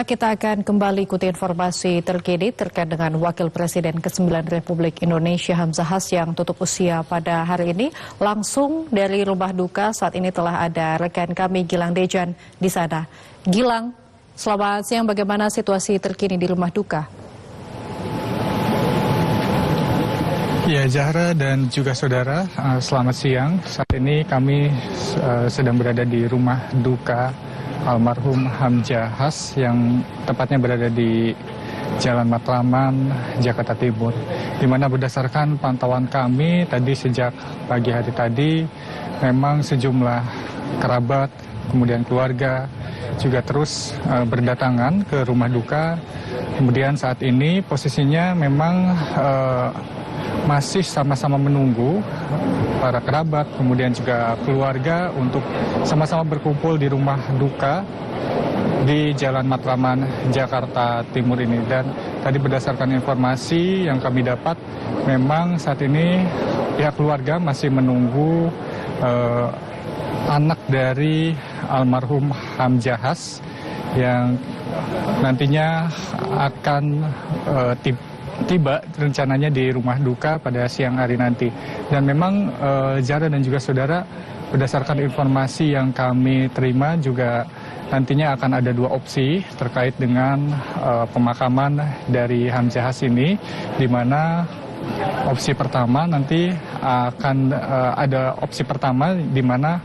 Kita akan kembali ikuti informasi terkini terkait dengan Wakil Presiden ke-9 Republik Indonesia Hamzah Has yang tutup usia pada hari ini. Langsung dari rumah duka saat ini telah ada rekan kami Gilang Dejan di sana. Gilang, selamat siang, bagaimana situasi terkini di rumah duka? Ya, Zahra dan juga saudara, selamat siang. Saat ini kami sedang berada di rumah duka almarhum Hamzah Has yang tepatnya berada di Jalan Matraman, Jakarta Timur. Di mana berdasarkan pantauan kami tadi sejak pagi hari tadi, memang sejumlah kerabat, kemudian keluarga juga terus berdatangan ke rumah duka. Kemudian saat ini posisinya memang masih sama-sama menunggu para kerabat, kemudian juga keluarga untuk sama-sama berkumpul di rumah duka di Jalan Matraman, Jakarta Timur ini. Dan tadi berdasarkan informasi yang kami dapat, memang saat ini pihak keluarga masih menunggu anak dari almarhum Hamzah Has yang nantinya akan tiba rencananya di rumah duka pada siang hari nanti. Dan memang Zahra dan juga saudara, berdasarkan informasi yang kami terima juga nantinya akan ada dua opsi terkait dengan pemakaman dari Hamzah Has ini, di mana opsi pertama nanti akan ada opsi pertama di mana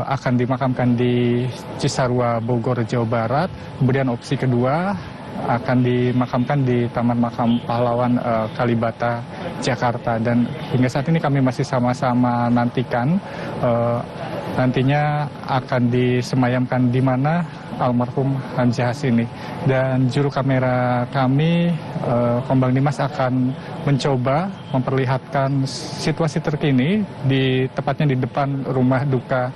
akan dimakamkan di Cisarua, Bogor, Jawa Barat. Kemudian opsi kedua akan dimakamkan di Taman Makam Pahlawan Kalibata, Jakarta. Dan hingga saat ini kami masih sama-sama nantikan nantinya akan disemayamkan di mana almarhum Hamzah Has ini. Dan juru kamera kami, Kombang Dimas, akan mencoba memperlihatkan situasi terkini tepatnya di depan rumah duka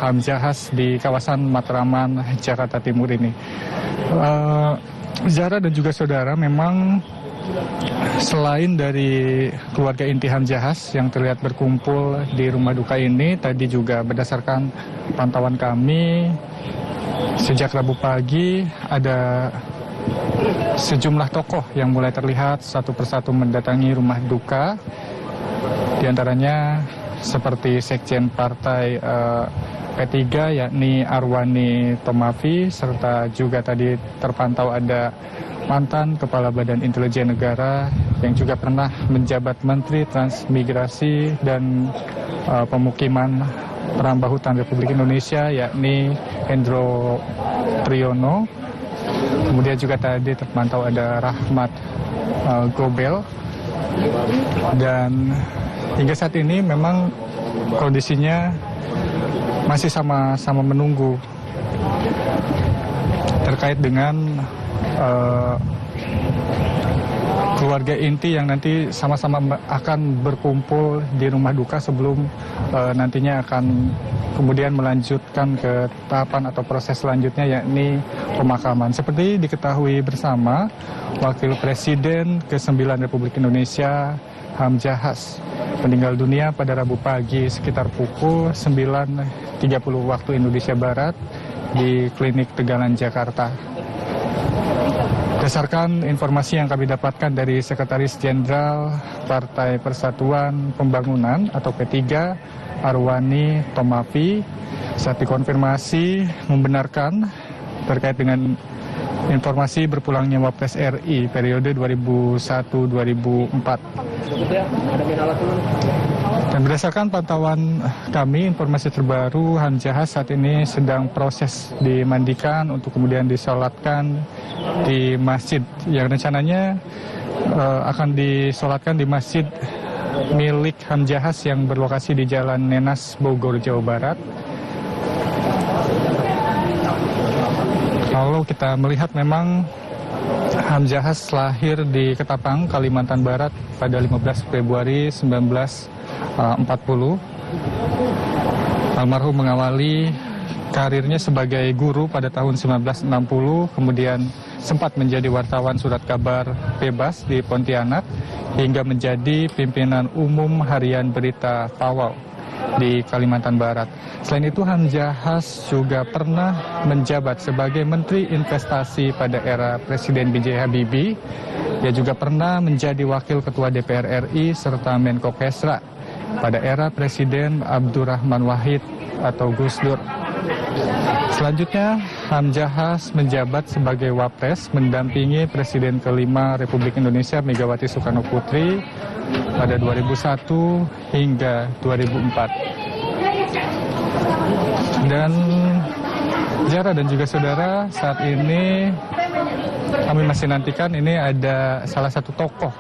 Hamzah Has di kawasan Matraman, Jakarta Timur ini. Zahra dan juga saudara, memang selain dari keluarga inti Hamzah Has yang terlihat berkumpul di rumah duka ini, tadi juga berdasarkan pantauan kami sejak Rabu pagi ada sejumlah tokoh yang mulai terlihat satu persatu mendatangi rumah duka. Di antaranya seperti Sekjen Partai P3 yakni Arwani Tomafi, serta juga tadi terpantau ada mantan Kepala Badan Intelijen Negara yang juga pernah menjabat Menteri Transmigrasi dan Pemukiman Perambah Hutan Republik Indonesia yakni Hendro Priyono. Kemudian juga tadi terpantau ada Rahmat Gobel. Dan hingga saat ini memang kondisinya masih sama-sama menunggu terkait dengan keluarga inti yang nanti sama-sama akan berkumpul di rumah duka sebelum nantinya akan kemudian melanjutkan ke tahapan atau proses selanjutnya yakni pemakaman. Seperti diketahui bersama, Wakil Presiden ke-9 Republik Indonesia Hamzah Has meninggal dunia pada Rabu pagi sekitar pukul 9.30 waktu Indonesia Barat di Klinik Tegalan, Jakarta. Berdasarkan informasi yang kami dapatkan dari Sekretaris Jenderal Partai Persatuan Pembangunan atau P3, Arwani Tomafi, saat dikonfirmasi membenarkan terkait dengan informasi berpulangnya Wapres RI periode 2001-2004. Dan berdasarkan pantauan kami, informasi terbaru, Hamzah Has saat ini sedang proses dimandikan untuk kemudian disolatkan di masjid yang rencananya akan disolatkan di masjid milik Hamzah Has yang berlokasi di Jalan Nenas, Bogor, Jawa Barat. Kalau kita melihat memang Hamzah Has lahir di Ketapang, Kalimantan Barat pada 15 Februari 1940. Almarhum mengawali karirnya sebagai guru pada tahun 1960, kemudian sempat menjadi wartawan surat kabar bebas di Pontianak, hingga menjadi pimpinan umum harian berita Pawau. di Kalimantan Barat. Selain itu, Hamzahas juga pernah menjabat sebagai Menteri Investasi pada era Presiden B.J. Habibie. Dia juga pernah menjadi Wakil Ketua DPR RI serta Menko Kesra pada era Presiden Abdurrahman Wahid atau Gus Dur. Selanjutnya, Hamzahas menjabat sebagai Wapres mendampingi Presiden kelima Republik Indonesia Megawati Soekarno Putri pada 2001 hingga 2004. Dan Zahra dan juga saudara, saat ini kami masih nantikan ini ada salah satu tokoh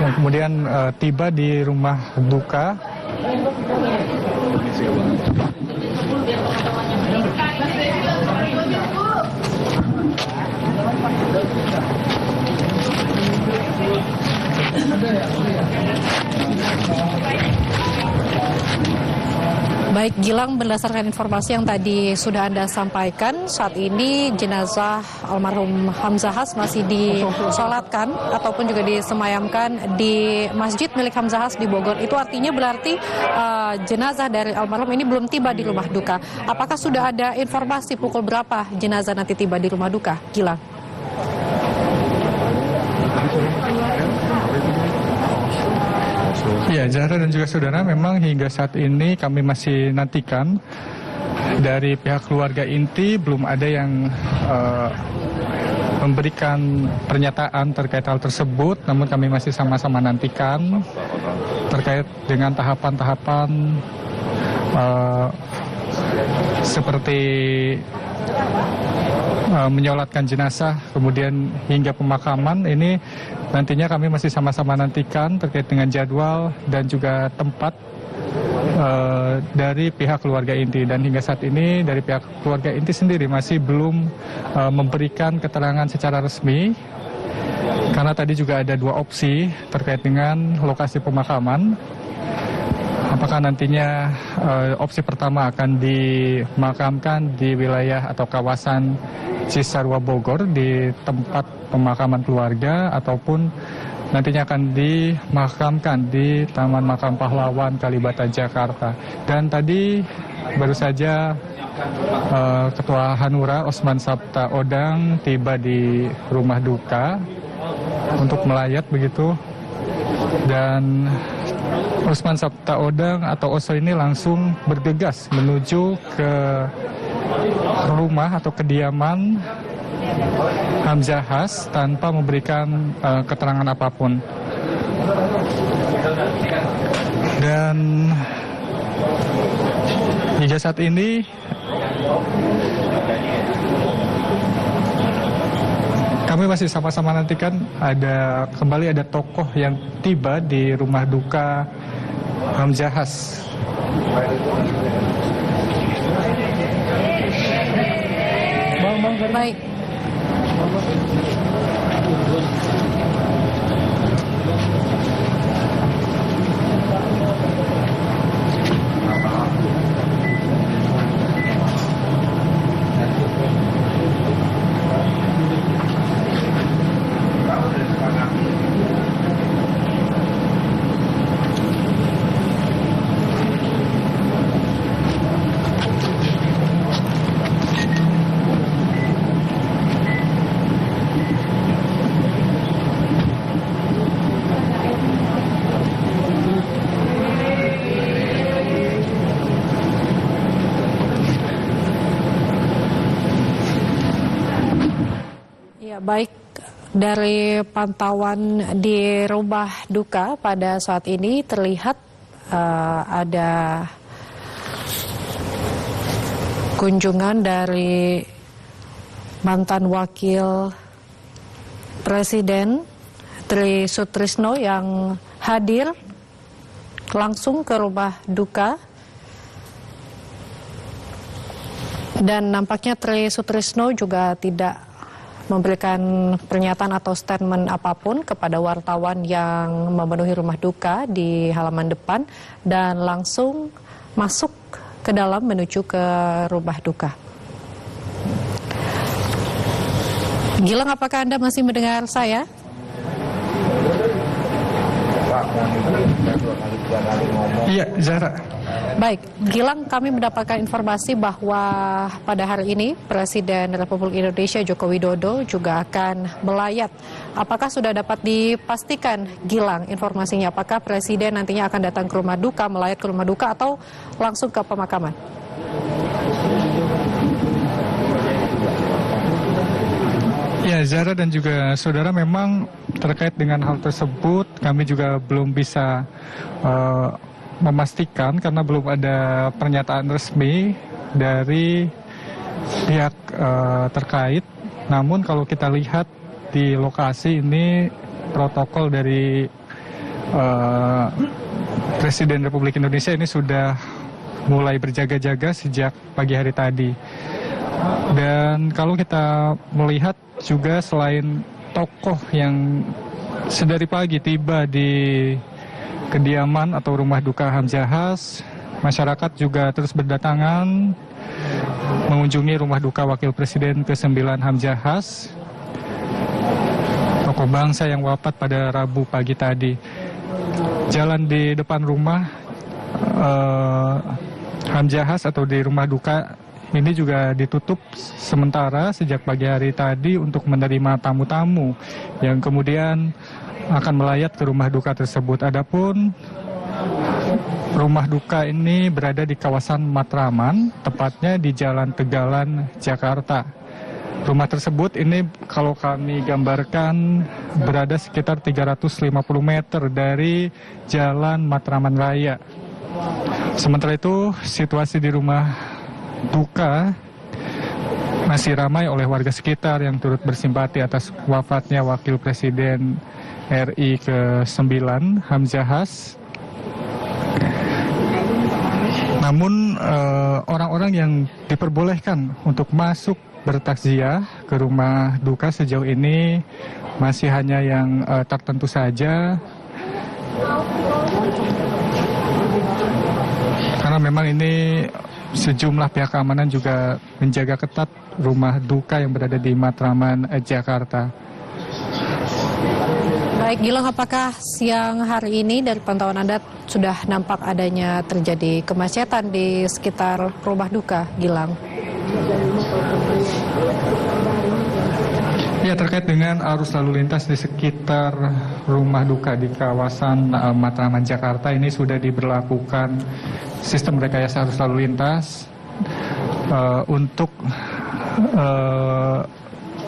yang kemudian tiba di rumah duka. Baik Gilang, berdasarkan informasi yang tadi sudah Anda sampaikan, saat ini jenazah almarhum Hamzahas masih disolatkan ataupun juga disemayamkan di masjid milik Hamzahas di Bogor. Itu artinya berarti jenazah dari almarhum ini belum tiba di rumah duka. Apakah sudah ada informasi pukul berapa jenazah nanti tiba di rumah duka, Gilang? Ya, Zahra dan juga saudara, memang hingga saat ini kami masih nantikan dari pihak keluarga inti belum ada yang memberikan pernyataan terkait hal tersebut, namun kami masih sama-sama nantikan terkait dengan tahapan-tahapan seperti menyolatkan jenazah, kemudian hingga pemakaman. Ini nantinya kami masih sama-sama nantikan terkait dengan jadwal dan juga tempat dari pihak keluarga inti. Dan hingga saat ini dari pihak keluarga inti sendiri masih belum memberikan keterangan secara resmi, karena tadi juga ada dua opsi terkait dengan lokasi pemakaman. Apakah nantinya opsi pertama akan dimakamkan di wilayah atau kawasan Cisarua Bogor di tempat pemakaman keluarga, ataupun nantinya akan dimakamkan di Taman Makam Pahlawan Kalibata, Jakarta. Dan tadi baru saja Ketua Hanura Osman Sabta Odang tiba di rumah duka untuk melayat begitu. Dan Osman Sabta Odang atau Oso ini langsung bergegas menuju ke rumah atau kediaman Hamzahas tanpa memberikan keterangan apapun. Dan hingga saat ini kami masih sama-sama nantikan kembali ada tokoh yang tiba di rumah duka Hamzahas. Baik. Baik, dari pantauan di rumah duka pada saat ini terlihat ada kunjungan dari mantan wakil Presiden Tri Sutrisno yang hadir langsung ke rumah duka. Dan nampaknya Tri Sutrisno juga tidak memberikan pernyataan atau statement apapun kepada wartawan yang memenuhi rumah duka di halaman depan dan langsung masuk ke dalam menuju ke rumah duka. Gilang, apakah Anda masih mendengar saya? Iya, Zahra. Baik, Gilang, kami mendapatkan informasi bahwa pada hari ini Presiden Republik Indonesia Joko Widodo juga akan melayat. Apakah sudah dapat dipastikan, Gilang, informasinya? Apakah Presiden nantinya akan datang ke rumah duka, melayat ke rumah duka, atau langsung ke pemakaman? Ya, Zahra dan juga saudara, memang terkait dengan hal tersebut kami juga belum bisa memastikan karena belum ada pernyataan resmi dari pihak terkait. Namun kalau kita lihat di lokasi ini, protokol dari Presiden Republik Indonesia ini sudah mulai berjaga-jaga sejak pagi hari tadi. Dan kalau kita melihat juga selain tokoh yang sedari pagi tiba di kediaman atau rumah duka Hamzahas, masyarakat juga terus berdatangan mengunjungi rumah duka Wakil Presiden ke-9 Hamzahas, tokoh bangsa yang wafat pada Rabu pagi tadi. Jalan di depan rumah Hamzahas atau di rumah duka ini juga ditutup sementara sejak pagi hari tadi untuk menerima tamu-tamu yang kemudian akan melayat ke rumah duka tersebut. Adapun rumah duka ini berada di kawasan Matraman, tepatnya di Jalan Tegalan, Jakarta. Rumah tersebut ini kalau kami gambarkan berada sekitar 350 meter dari Jalan Matraman Raya. Sementara itu, situasi di rumah duka masih ramai oleh warga sekitar yang turut bersimpati atas wafatnya Wakil Presiden RI ke-9 Hamzahas. Namun orang-orang yang diperbolehkan untuk masuk bertakziah ke rumah duka sejauh ini masih hanya yang tertentu saja. Karena memang ini sejumlah pihak keamanan juga menjaga ketat rumah duka yang berada di Matraman, Jakarta. Baik, Gilang, apakah siang hari ini dari pantauan Anda sudah nampak adanya terjadi kemacetan di sekitar rumah duka, Gilang? Ya, terkait dengan arus lalu lintas di sekitar rumah duka di kawasan Matraman, Jakarta ini sudah diberlakukan sistem rekayasa arus lalu lintas untuk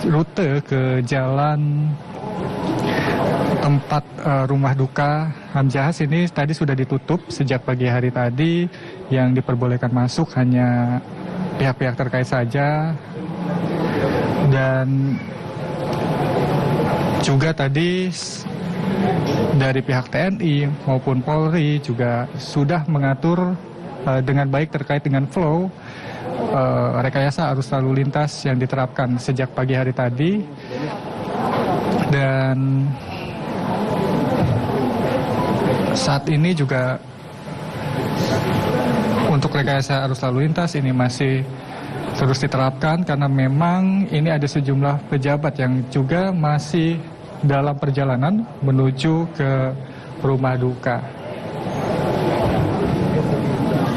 rute ke jalan tempat rumah duka Hamzahas ini tadi sudah ditutup sejak pagi hari tadi. Yang diperbolehkan masuk hanya pihak-pihak terkait saja, dan juga tadi dari pihak TNI maupun Polri juga sudah mengatur dengan baik terkait dengan flow rekayasa arus lalu lintas yang diterapkan sejak pagi hari tadi. Dan saat ini juga untuk rekayasa arus lalu lintas ini masih terus diterapkan karena memang ini ada sejumlah pejabat yang juga masih dalam perjalanan menuju ke rumah duka.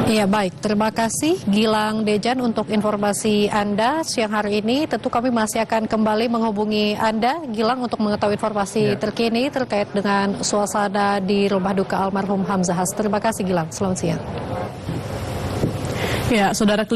Iya, baik. Terima kasih Gilang Dejan untuk informasi Anda siang hari ini. Tentu kami masih akan kembali menghubungi Anda, Gilang, untuk mengetahui informasi terkini terkait dengan suasana di rumah duka almarhum Hamzahas. Terima kasih, Gilang. Selamat siang. Ya, Saudara.